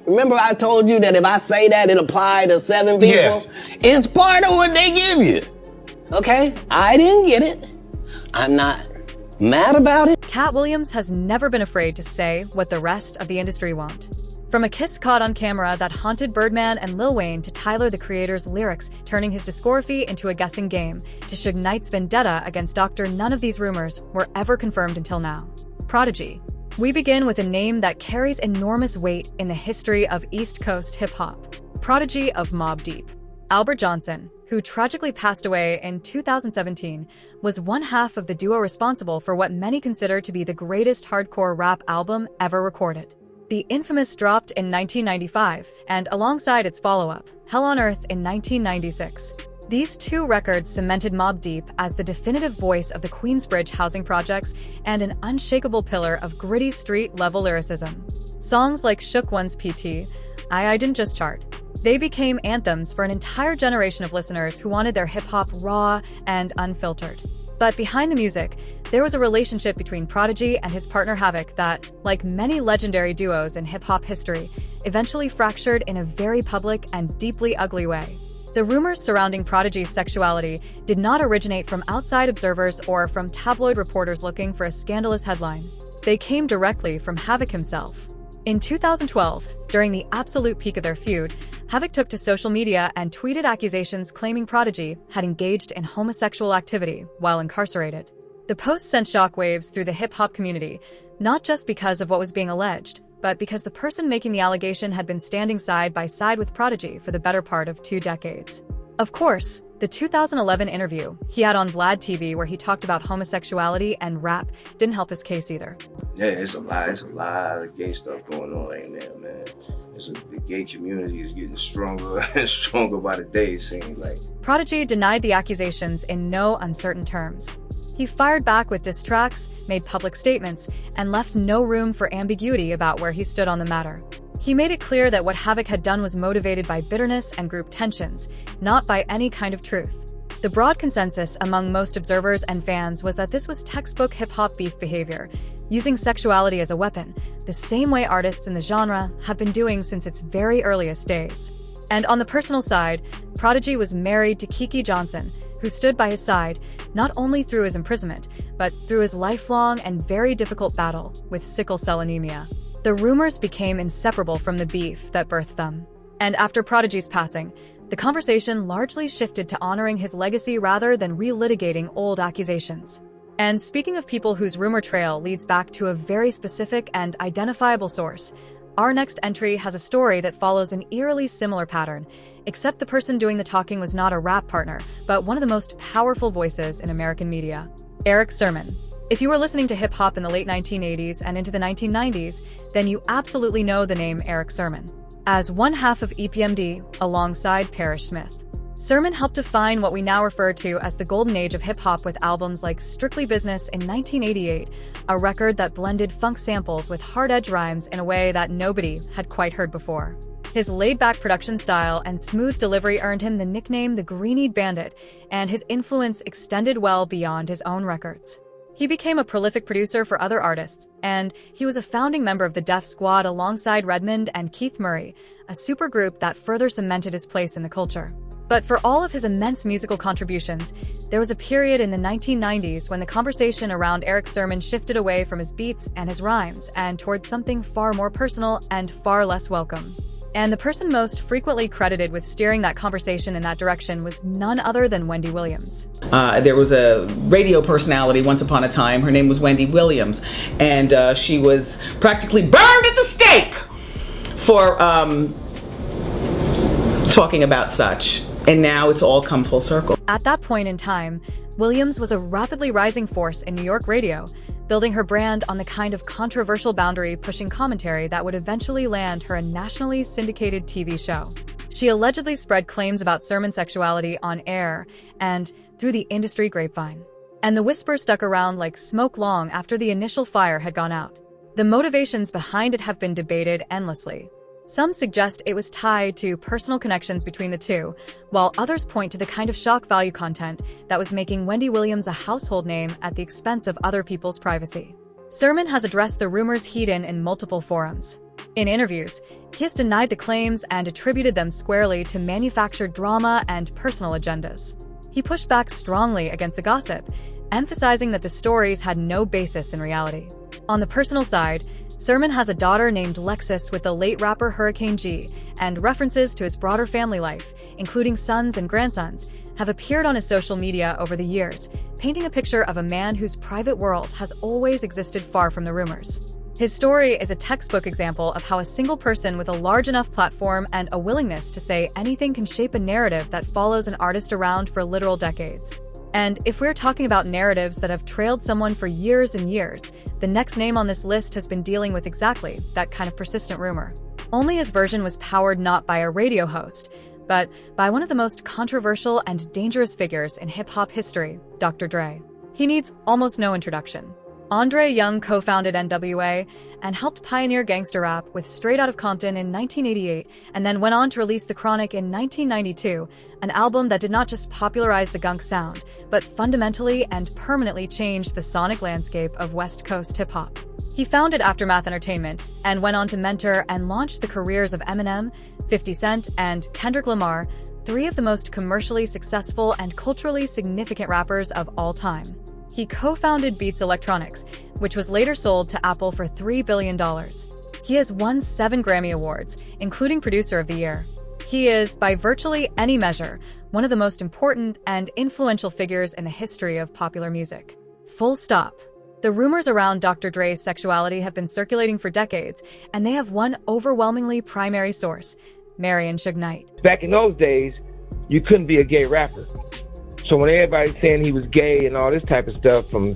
Remember I told you that if I say that, it apply to 7 people? Yes. It's part of what they give you. Okay? I didn't get it. I'm not mad about it. Katt Williams has never been afraid to say what the rest of the industry won't. From a kiss caught on camera that haunted Birdman and Lil Wayne to Tyler, the Creator's lyrics turning his discography into a guessing game, to Suge Knight's vendetta against Dr. None of these rumors were ever confirmed until now. Prodigy. We begin with a name that carries enormous weight in the history of East Coast hip-hop. Prodigy of Mobb Deep. Albert Johnson, who tragically passed away in 2017, was one half of the duo responsible for what many consider to be the greatest hardcore rap album ever recorded. The infamous dropped in 1995, and alongside its follow-up, Hell on Earth in 1996. These two records cemented Mobb Deep as the definitive voice of the Queensbridge housing projects and an unshakable pillar of gritty street-level lyricism. Songs like Shook One's PT, I Didn't Just Chart. They became anthems for an entire generation of listeners who wanted their hip-hop raw and unfiltered. But behind the music, there was a relationship between Prodigy and his partner Havoc that, like many legendary duos in hip-hop history, eventually fractured in a very public and deeply ugly way. The rumors surrounding Prodigy's sexuality did not originate from outside observers or from tabloid reporters looking for a scandalous headline. They came directly from Havoc himself. In 2012, during the absolute peak of their feud, Havoc took to social media and tweeted accusations claiming Prodigy had engaged in homosexual activity while incarcerated. The post sent shockwaves through the hip-hop community, not just because of what was being alleged, but because the person making the allegation had been standing side by side with Prodigy for the better part of 2 decades. Of course, the 2011 interview he had on Vlad TV where he talked about homosexuality and rap didn't help his case either. Yeah, it's a lot of gay stuff going on right now, man. The gay community is getting stronger and stronger by the day, it seems like. Prodigy denied the accusations in no uncertain terms. He fired back with diss tracks, made public statements, and left no room for ambiguity about where he stood on the matter. He made it clear that what Havoc had done was motivated by bitterness and group tensions, not by any kind of truth. The broad consensus among most observers and fans was that this was textbook hip-hop beef behavior, using sexuality as a weapon, the same way artists in the genre have been doing since its very earliest days. And on the personal side, Prodigy was married to Kiki Johnson, who stood by his side not only through his imprisonment, but through his lifelong and very difficult battle with sickle cell anemia. The rumors became inseparable from the beef that birthed them. And after Prodigy's passing, the conversation largely shifted to honoring his legacy rather than relitigating old accusations. And speaking of people whose rumor trail leads back to a very specific and identifiable source, our next entry has a story that follows an eerily similar pattern, except the person doing the talking was not a rap partner, but one of the most powerful voices in American media, Erick Sermon. If you were listening to hip-hop in the late 1980s and into the 1990s, then you absolutely know the name Erick Sermon. As one half of EPMD, alongside Parrish Smith, Sermon helped define what we now refer to as the golden age of hip-hop with albums like Strictly Business in 1988, a record that blended funk samples with hard-edge rhymes in a way that nobody had quite heard before. His laid-back production style and smooth delivery earned him the nickname the Green-Eyed Bandit, and his influence extended well beyond his own records. He became a prolific producer for other artists, and he was a founding member of the Def Squad alongside Redmond and Keith Murray, a supergroup that further cemented his place in the culture. But for all of his immense musical contributions, there was a period in the 1990s when the conversation around Erick Sermon shifted away from his beats and his rhymes and towards something far more personal and far less welcome. And the person most frequently credited with steering that conversation in that direction was none other than Wendy Williams. There was a radio personality once upon a time. Her name was Wendy Williams, and she was practically burned at the stake for talking about such. And now it's all come full circle. At that point in time, Williams was a rapidly rising force in New York radio, building her brand on the kind of controversial boundary-pushing commentary that would eventually land her a nationally syndicated TV show. She allegedly spread claims about Sermon's sexuality on air and through the industry grapevine. And the whisper stuck around like smoke long after the initial fire had gone out. The motivations behind it have been debated endlessly. Some suggest it was tied to personal connections between the two, while others point to the kind of shock value content that was making Wendy Williams a household name at the expense of other people's privacy. Sermon has addressed the rumors heat in multiple forums. In interviews, he has denied the claims and attributed them squarely to manufactured drama and personal agendas. He pushed back strongly against the gossip, emphasizing that the stories had no basis in reality. On the personal side, Sermon has a daughter named Lexus with the late rapper Hurricane G, and references to his broader family life, including sons and grandsons, have appeared on his social media over the years, painting a picture of a man whose private world has always existed far from the rumors. His story is a textbook example of how a single person with a large enough platform and a willingness to say anything can shape a narrative that follows an artist around for literal decades. And if we're talking about narratives that have trailed someone for years and years, the next name on this list has been dealing with exactly that kind of persistent rumor. Only his version was powered not by a radio host, but by one of the most controversial and dangerous figures in hip-hop history, Dr. Dre. He needs almost no introduction. Andre Young co-founded NWA and helped pioneer gangster rap with Straight Outta Compton in 1988, and then went on to release The Chronic in 1992, an album that did not just popularize the gunk sound, but fundamentally and permanently changed the sonic landscape of West Coast hip-hop. He founded Aftermath Entertainment and went on to mentor and launch the careers of Eminem, 50 Cent, and Kendrick Lamar, three of the most commercially successful and culturally significant rappers of all time. He co-founded Beats Electronics, which was later sold to Apple for $3 billion. He has won 7 Grammy Awards, including Producer of the Year. He is, by virtually any measure, one of the most important and influential figures in the history of popular music. Full stop. The rumors around Dr. Dre's sexuality have been circulating for decades, and they have one overwhelmingly primary source, Marion Suge Knight. Back in those days, you couldn't be a gay rapper. So when everybody's saying he was gay and all this type of stuff from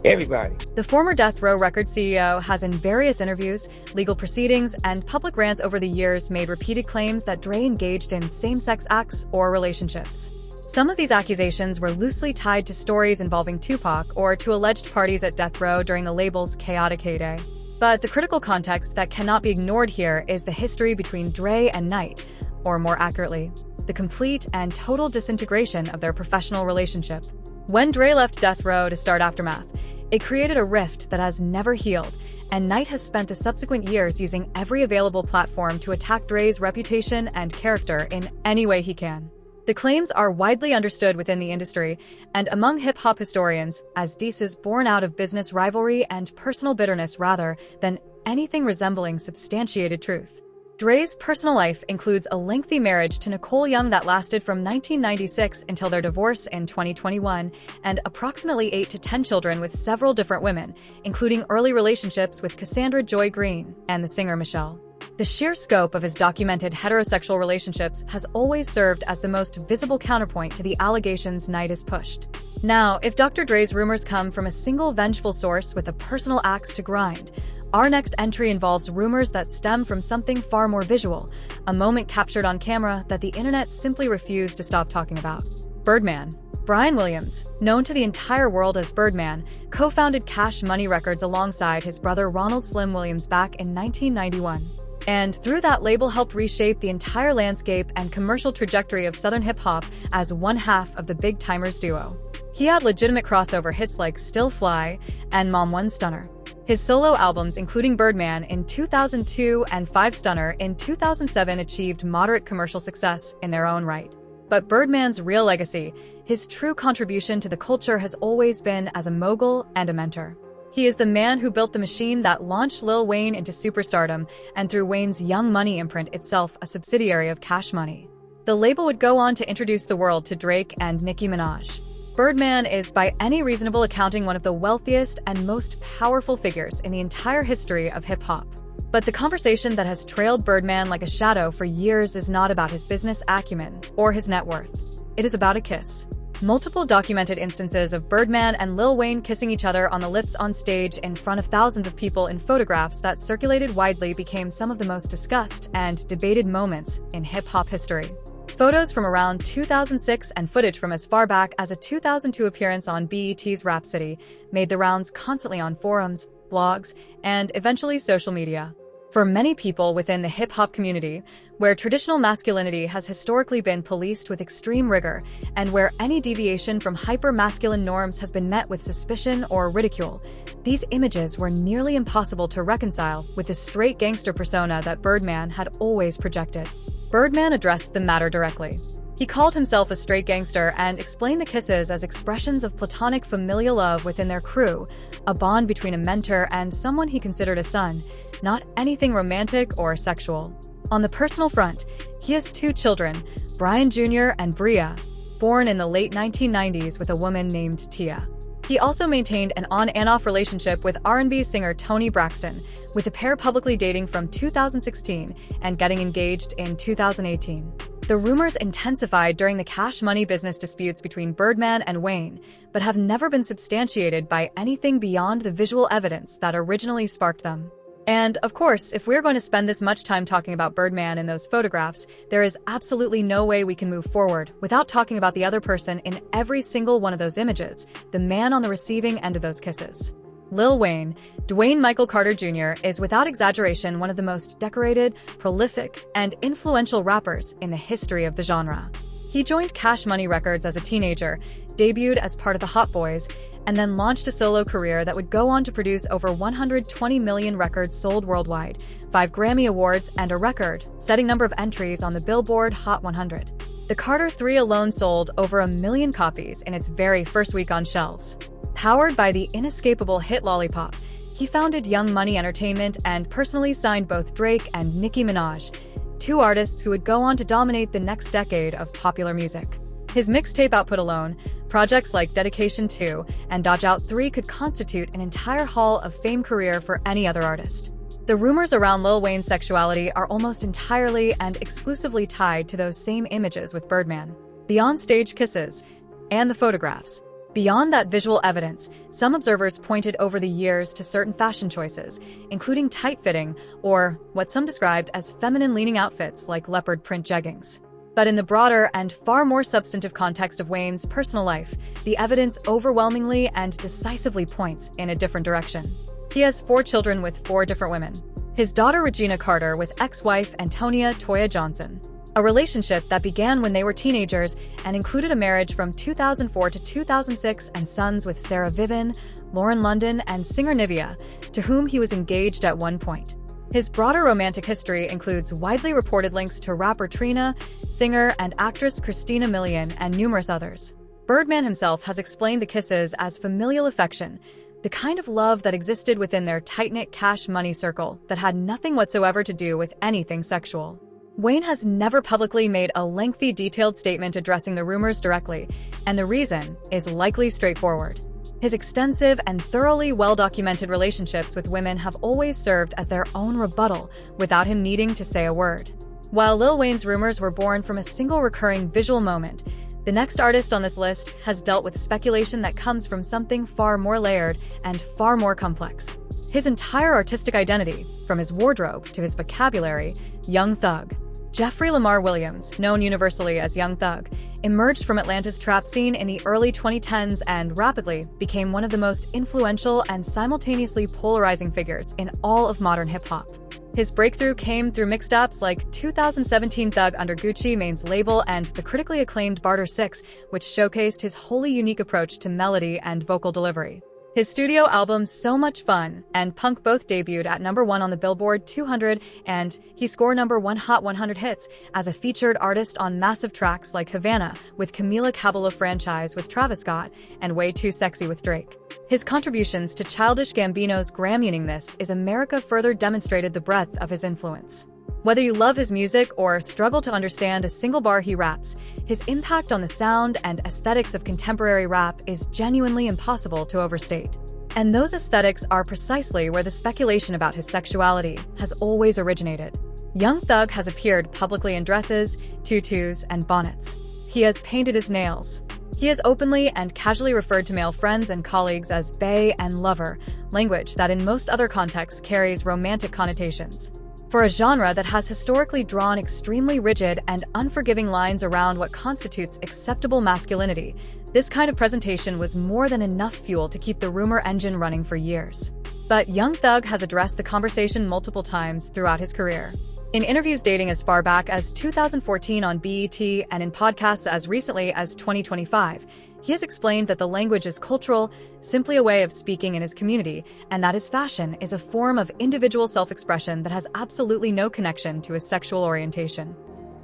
everybody. The former Death Row Records CEO has in various interviews, legal proceedings, and public rants over the years made repeated claims that Dre engaged in same-sex acts or relationships. Some of these accusations were loosely tied to stories involving Tupac or to alleged parties at Death Row during the label's chaotic heyday. But the critical context that cannot be ignored here is the history between Dre and Knight, or more accurately, the complete and total disintegration of their professional relationship. When Dre left Death Row to start Aftermath, it created a rift that has never healed, and Knight has spent the subsequent years using every available platform to attack Dre's reputation and character in any way he can. The claims are widely understood within the industry and among hip-hop historians as diss born out of business rivalry and personal bitterness rather than anything resembling substantiated truth. Dre's personal life includes a lengthy marriage to Nicole Young that lasted from 1996 until their divorce in 2021, and approximately 8 to 10 children with several different women, including early relationships with Cassandra Joy Green and the singer Michelle. The sheer scope of his documented heterosexual relationships has always served as the most visible counterpoint to the allegations Knight has pushed. Now, if Dr. Dre's rumors come from a single vengeful source with a personal axe to grind, our next entry involves rumors that stem from something far more visual, a moment captured on camera that the internet simply refused to stop talking about. Birdman. Brian Williams, known to the entire world as Birdman, co-founded Cash Money Records alongside his brother Ronald Slim Williams back in 1991. And through that label helped reshape the entire landscape and commercial trajectory of Southern hip-hop as one half of the Big Timers duo. He had legitimate crossover hits like Still Fly and Mom One Stunner. His solo albums, including Birdman in 2002 and Five Stunner in 2007, achieved moderate commercial success in their own right. But Birdman's real legacy, his true contribution to the culture, has always been as a mogul and a mentor. He is the man who built the machine that launched Lil Wayne into superstardom, and through Wayne's Young Money imprint, itself a subsidiary of Cash Money. The label would go on to introduce the world to Drake and Nicki Minaj. Birdman is, by any reasonable accounting, one of the wealthiest and most powerful figures in the entire history of hip-hop. But the conversation that has trailed Birdman like a shadow for years is not about his business acumen or his net worth. It is about a kiss. Multiple documented instances of Birdman and Lil Wayne kissing each other on the lips on stage in front of thousands of people in photographs that circulated widely became some of the most discussed and debated moments in hip-hop history. Photos from around 2006 and footage from as far back as a 2002 appearance on BET's Rhapsody made the rounds constantly on forums, blogs, and eventually social media. For many people within the hip-hop community, where traditional masculinity has historically been policed with extreme rigor, and where any deviation from hyper-masculine norms has been met with suspicion or ridicule, These images were nearly impossible to reconcile with the straight gangster persona that Birdman had always projected. Birdman addressed the matter directly. He called himself a straight gangster and explained the kisses as expressions of platonic familial love within their crew, a bond between a mentor and someone he considered a son, not anything romantic or sexual. On the personal front, he has 2 children, Brian Jr. and Bria, born in the late 1990s with a woman named Tia. He also maintained an on and off relationship with R&B singer Toni Braxton, with the pair publicly dating from 2016 and getting engaged in 2018. The rumors intensified during the Cash Money business disputes between Birdman and Wayne, but have never been substantiated by anything beyond the visual evidence that originally sparked them. And, of course, if we're going to spend this much time talking about Birdman in those photographs, there is absolutely no way we can move forward without talking about the other person in every single one of those images, the man on the receiving end of those kisses. Lil Wayne, Dwayne Michael Carter Jr., is without exaggeration one of the most decorated, prolific, and influential rappers in the history of the genre. He joined Cash Money Records as a teenager, debuted as part of the Hot Boys, and then launched a solo career that would go on to produce over 120 million records sold worldwide, 5 Grammy Awards, and a record-setting number of entries on the Billboard Hot 100. The Carter 3 alone sold over 1 million copies in its very first week on shelves. Powered by the inescapable hit Lollipop, he founded Young Money Entertainment and personally signed both Drake and Nicki Minaj, 2 artists who would go on to dominate the next decade of popular music. His mixtape output alone, projects like Dedication 2 and Dodge Out 3 could constitute an entire Hall of Fame career for any other artist. The rumors around Lil Wayne's sexuality are almost entirely and exclusively tied to those same images with Birdman, the on-stage kisses, and the photographs. Beyond that visual evidence, some observers pointed over the years to certain fashion choices, including tight-fitting or what some described as feminine-leaning outfits like leopard print jeggings. But in the broader and far more substantive context of Wayne's personal life, the evidence overwhelmingly and decisively points in a different direction. He has 4 children with 4 different women. His daughter Regina Carter with ex-wife Antonia Toya Johnson, a relationship that began when they were teenagers and included a marriage from 2004 to 2006 and sons with Sarah Vivian, Lauren London, and singer Nivea, to whom he was engaged at one point. His broader romantic history includes widely reported links to rapper Trina, singer and actress Christina Milian, and numerous others. Birdman himself has explained the kisses as familial affection, the kind of love that existed within their tight-knit Cash Money circle that had nothing whatsoever to do with anything sexual. Wayne has never publicly made a lengthy, detailed statement addressing the rumors directly, and the reason is likely straightforward. His extensive and thoroughly well-documented relationships with women have always served as their own rebuttal without him needing to say a word. While Lil Wayne's rumors were born from a single recurring visual moment, the next artist on this list has dealt with speculation that comes from something far more layered and far more complex. His entire artistic identity, from his wardrobe to his vocabulary, Young Thug. Jeffrey Lamar Williams, known universally as Young Thug, emerged from Atlanta's trap scene in the early 2010s and rapidly became one of the most influential and simultaneously polarizing figures in all of modern hip-hop. His breakthrough came through mixtapes like 2017 Thug under Gucci Mane's label and the critically acclaimed Barter 6, which showcased his wholly unique approach to melody and vocal delivery. His studio albums So Much Fun and Punk both debuted at #1 on the Billboard 200, and he scored #1 Hot 100 hits as a featured artist on massive tracks like Havana with Camila Cabello Franchise with Travis Scott and Way Too Sexy with Drake. His contributions to Childish Gambino's Grammying This Is America further demonstrated the breadth of his influence. Whether you love his music or struggle to understand a single bar he raps, his impact on the sound and aesthetics of contemporary rap is genuinely impossible to overstate. And those aesthetics are precisely where the speculation about his sexuality has always originated. Young Thug has appeared publicly in dresses, tutus, and bonnets. He has painted his nails. He has openly and casually referred to male friends and colleagues as bae and lover, language that in most other contexts carries romantic connotations. For a genre that has historically drawn extremely rigid and unforgiving lines around what constitutes acceptable masculinity, this kind of presentation was more than enough fuel to keep the rumor engine running for years. But Young Thug has addressed the conversation multiple times throughout his career. In interviews dating as far back as 2014 on BET and in podcasts as recently as 2025, He has explained that the language is cultural, simply a way of speaking in his community, and that his fashion is a form of individual self-expression that has absolutely no connection to his sexual orientation.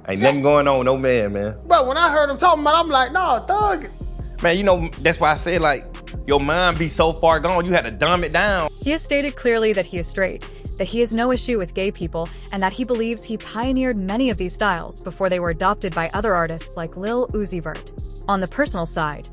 Ain't nothing going on with no man. Bro, when I heard him talking about it, I'm like, nah, thug. Man, you know, that's why I said, like, your mind be so far gone, you had to dumb it down. He has stated clearly that he is straight, that he has no issue with gay people, and that he believes he pioneered many of these styles before they were adopted by other artists like Lil Uzi Vert. On the personal side,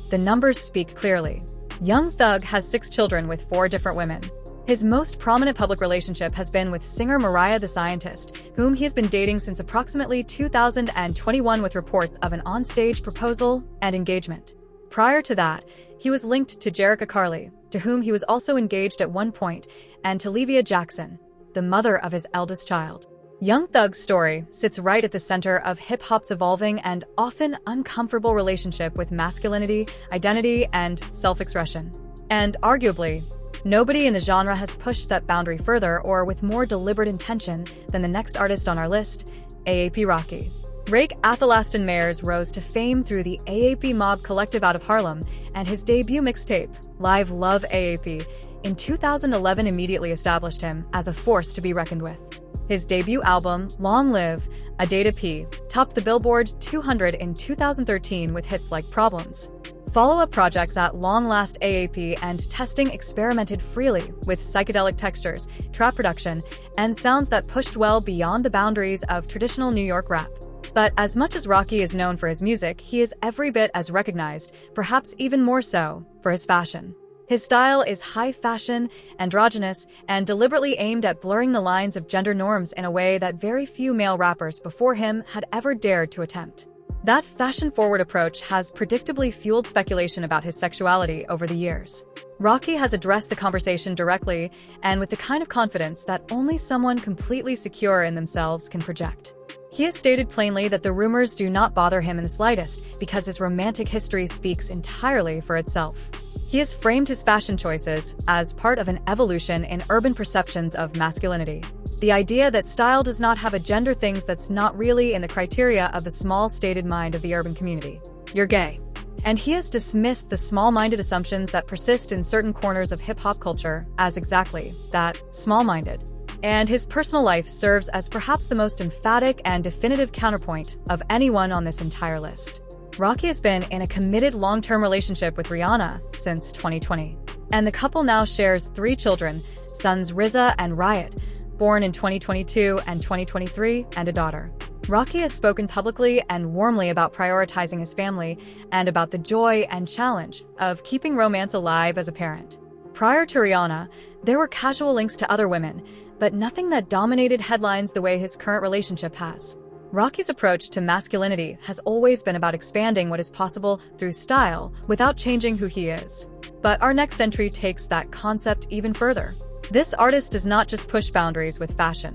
the numbers speak clearly. Young Thug has 6 children with 4 different women. His most prominent public relationship has been with singer Mariah the Scientist, whom he has been dating since approximately 2021 with reports of an on-stage proposal and engagement. Prior to that, he was linked to Jerica Carly, to whom he was also engaged at one point, and to Levia Jackson, the mother of his eldest child. Young Thug's story sits right at the center of hip-hop's evolving and often uncomfortable relationship with masculinity, identity, and self-expression. And arguably, nobody in the genre has pushed that boundary further or with more deliberate intention than the next artist on our list, AAP Rocky. Rake Athalaston Mayers rose to fame through the AAP Mob Collective out of Harlem, and his debut mixtape, Live Love AAP, in 2011 immediately established him as a force to be reckoned with. His debut album, Long Live, A Day to Pee, topped the Billboard 200 in 2013 with hits like Problems. Follow-up projects at Long Last AAP and Testing experimented freely with psychedelic textures, trap production, and sounds that pushed well beyond the boundaries of traditional New York rap. But as much as Rocky is known for his music, he is every bit as recognized, perhaps even more so, for his fashion. His style is high fashion, androgynous, and deliberately aimed at blurring the lines of gender norms in a way that very few male rappers before him had ever dared to attempt. That fashion-forward approach has predictably fueled speculation about his sexuality over the years. Rocky has addressed the conversation directly and with the kind of confidence that only someone completely secure in themselves can project. He has stated plainly that the rumors do not bother him in the slightest because his romantic history speaks entirely for itself. He has framed his fashion choices as part of an evolution in urban perceptions of masculinity. The idea that style does not have a gender things that's not really in the criteria of the small stated mind of the urban community. You're gay. And he has dismissed the small-minded assumptions that persist in certain corners of hip-hop culture as exactly that, small-minded. And his personal life serves as perhaps the most emphatic and definitive counterpoint of anyone on this entire list. Rocky has been in a committed long-term relationship with Rihanna since 2020. And the couple now shares 3 children, sons RZA and Riot, born in 2022 and 2023, and a daughter. Rocky has spoken publicly and warmly about prioritizing his family and about the joy and challenge of keeping romance alive as a parent. Prior to Rihanna, there were casual links to other women, but nothing that dominated headlines the way his current relationship has. Rocky's approach to masculinity has always been about expanding what is possible through style without changing who he is. But our next entry takes that concept even further. This artist does not just push boundaries with fashion.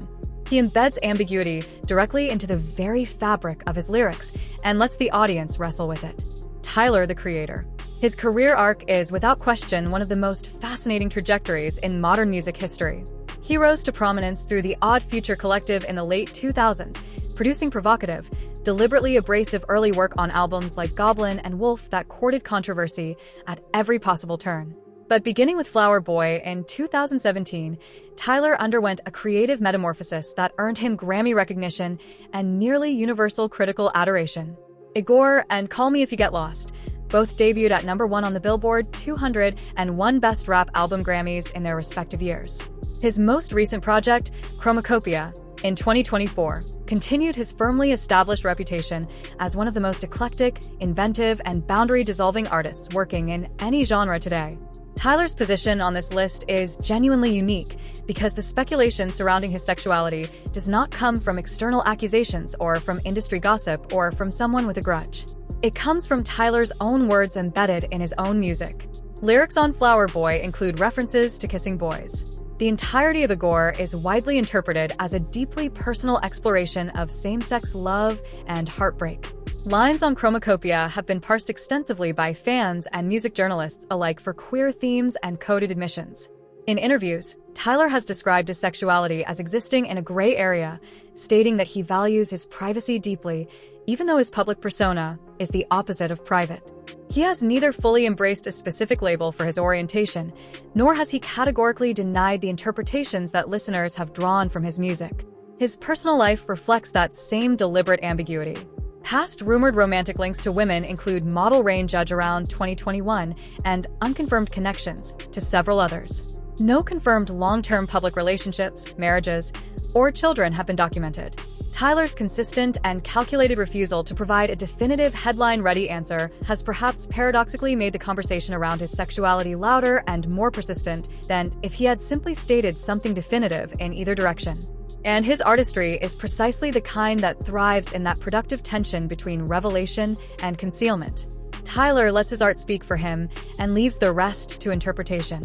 He embeds ambiguity directly into the very fabric of his lyrics and lets the audience wrestle with it. Tyler, the Creator. His career arc is, without question, one of the most fascinating trajectories in modern music history. He rose to prominence through the Odd Future Collective in the late 2000s, producing provocative, deliberately abrasive early work on albums like Goblin and Wolf that courted controversy at every possible turn. But beginning with Flower Boy in 2017, Tyler underwent a creative metamorphosis that earned him Grammy recognition and nearly universal critical adoration. Igor and Call Me If You Get Lost both debuted at #1 on the Billboard 200 and won Best Rap Album Grammys in their respective years. His most recent project, Chromacopia, in 2024, continued his firmly established reputation as one of the most eclectic, inventive, and boundary-dissolving artists working in any genre today. Tyler's position on this list is genuinely unique because the speculation surrounding his sexuality does not come from external accusations or from industry gossip or from someone with a grudge. It comes from Tyler's own words embedded in his own music. Lyrics on Flower Boy include references to kissing boys. The entirety of Igor is widely interpreted as a deeply personal exploration of same-sex love and heartbreak. Lines on Chromacopia have been parsed extensively by fans and music journalists alike for queer themes and coded admissions. In interviews, Tyler has described his sexuality as existing in a gray area, stating that he values his privacy deeply, even though his public persona is the opposite of private. He has neither fully embraced a specific label for his orientation, nor has he categorically denied the interpretations that listeners have drawn from his music. His personal life reflects that same deliberate ambiguity. Past rumored romantic links to women include model Rain Judge around 2021 and unconfirmed connections to several others. No confirmed long-term public relationships, marriages, or children have been documented. Tyler's consistent and calculated refusal to provide a definitive headline-ready answer has perhaps paradoxically made the conversation around his sexuality louder and more persistent than if he had simply stated something definitive in either direction. And his artistry is precisely the kind that thrives in that productive tension between revelation and concealment. Tyler lets his art speak for him and leaves the rest to interpretation.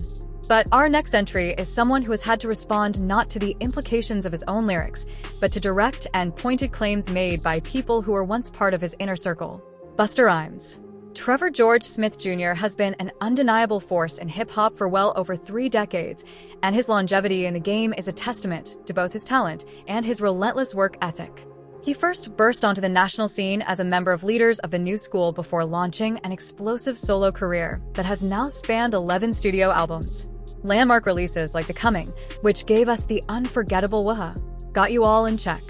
But our next entry is someone who has had to respond not to the implications of his own lyrics, but to direct and pointed claims made by people who were once part of his inner circle. Busta Rhymes. Trevor George Smith Jr. has been an undeniable force in hip-hop for well over 3 decades, and his longevity in the game is a testament to both his talent and his relentless work ethic. He first burst onto the national scene as a member of Leaders of the New School before launching an explosive solo career that has now spanned 11 studio albums. Landmark releases like The Coming, which gave us the unforgettable Waha, got you all in check.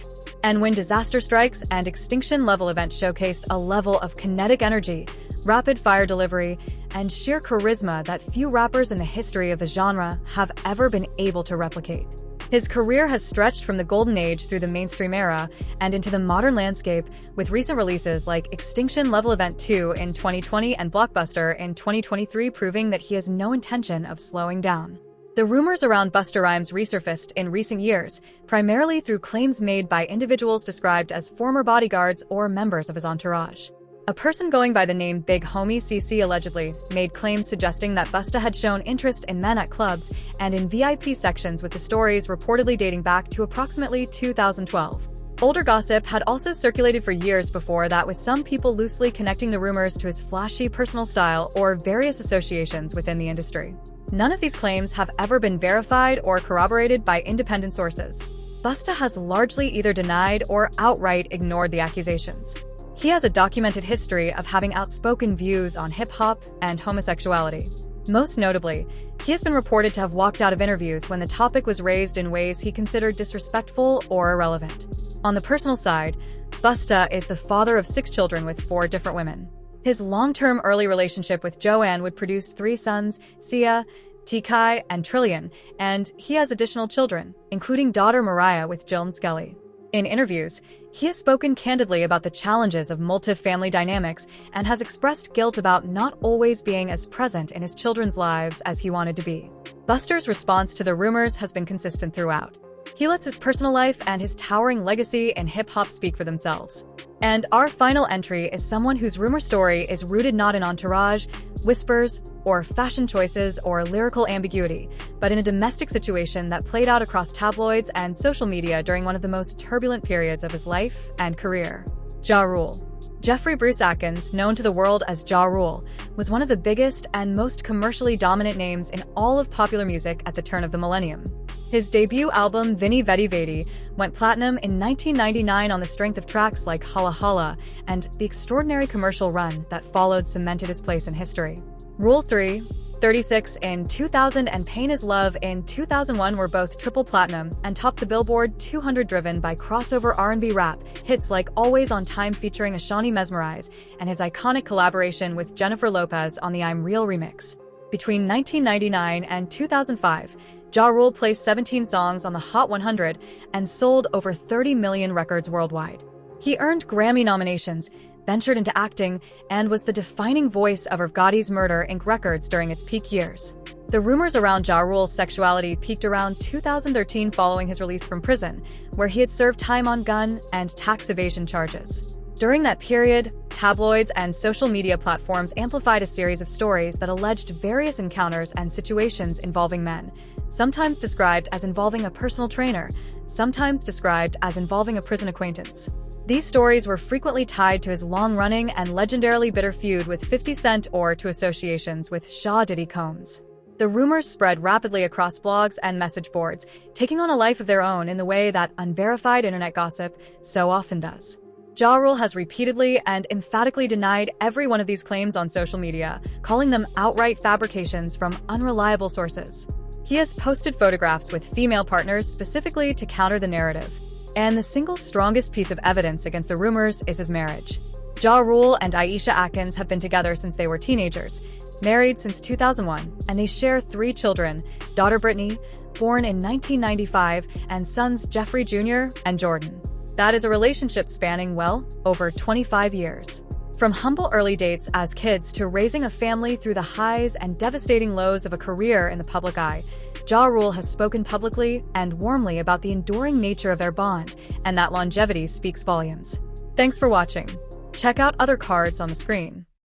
And When Disaster Strikes and Extinction Level event showcased a level of kinetic energy, rapid-fire delivery, and sheer charisma that few rappers in the history of the genre have ever been able to replicate. His career has stretched from the golden age through the mainstream era and into the modern landscape, with recent releases like Extinction Level Event 2 in 2020 and Blockbuster in 2023 proving that he has no intention of slowing down. The rumors around Busta Rhymes resurfaced in recent years, primarily through claims made by individuals described as former bodyguards or members of his entourage. A person going by the name Big Homie CC allegedly made claims suggesting that Busta had shown interest in men at clubs and in VIP sections, with the stories reportedly dating back to approximately 2012. Older gossip had also circulated for years before that, with some people loosely connecting the rumors to his flashy personal style or various associations within the industry. None of these claims have ever been verified or corroborated by independent sources. Busta has largely either denied or outright ignored the accusations. He has a documented history of having outspoken views on hip-hop and homosexuality. Most notably, he has been reported to have walked out of interviews when the topic was raised in ways he considered disrespectful or irrelevant. On the personal side, Busta is the father of 6 children with 4 different women. His long-term early relationship with Joanne would produce 3 sons, Sia, T-Kai, and Trillian, and he has additional children, including daughter Mariah with Joan Skelly. In interviews, he has spoken candidly about the challenges of multi-family dynamics and has expressed guilt about not always being as present in his children's lives as he wanted to be. Busta's response to the rumors has been consistent throughout. He lets his personal life and his towering legacy in hip-hop speak for themselves. And our final entry is someone whose rumor story is rooted not in entourage, whispers, or fashion choices or lyrical ambiguity, but in a domestic situation that played out across tabloids and social media during one of the most turbulent periods of his life and career. Ja Rule. Jeffrey Bruce Atkins, known to the world as Ja Rule, was one of the biggest and most commercially dominant names in all of popular music at the turn of the millennium. His debut album, Vini Vedi Vedi, went platinum in 1999 on the strength of tracks like Holla Holla, and the extraordinary commercial run that followed cemented his place in history. Rule 3, 36 in 2000 and Pain Is Love in 2001 were both triple platinum and topped the Billboard 200, driven by crossover R&B rap hits like Always on Time featuring Ashani Mesmerize and his iconic collaboration with Jennifer Lopez on the I'm Real remix. Between 1999 and 2005, Ja Rule placed 17 songs on the Hot 100 and sold over 30 million records worldwide. He earned Grammy nominations, ventured into acting, and was the defining voice of Irv Gotti's Murder Inc. Records during its peak years. The rumors around Ja Rule's sexuality peaked around 2013 following his release from prison, where he had served time on gun and tax evasion charges. During that period, tabloids and social media platforms amplified a series of stories that alleged various encounters and situations involving men, sometimes described as involving a personal trainer, sometimes described as involving a prison acquaintance. These stories were frequently tied to his long-running and legendarily bitter feud with 50 Cent or to associations with Shaw Diddy Combs. The rumors spread rapidly across blogs and message boards, taking on a life of their own in the way that unverified internet gossip so often does. Ja Rule has repeatedly and emphatically denied every one of these claims on social media, calling them outright fabrications from unreliable sources. He has posted photographs with female partners specifically to counter the narrative. And the single strongest piece of evidence against the rumors is his marriage. Ja Rule and Aisha Atkins have been together since they were teenagers, married since 2001, and they share 3 children, daughter Brittany, born in 1995, and sons Jeffrey Jr. and Jordan. That is a relationship spanning, well, over 25 years. From humble early dates as kids to raising a family through the highs and devastating lows of a career in the public eye, Ja Rule has spoken publicly and warmly about the enduring nature of their bond, and that longevity speaks volumes. Thanks for watching. Check out other cards on the screen.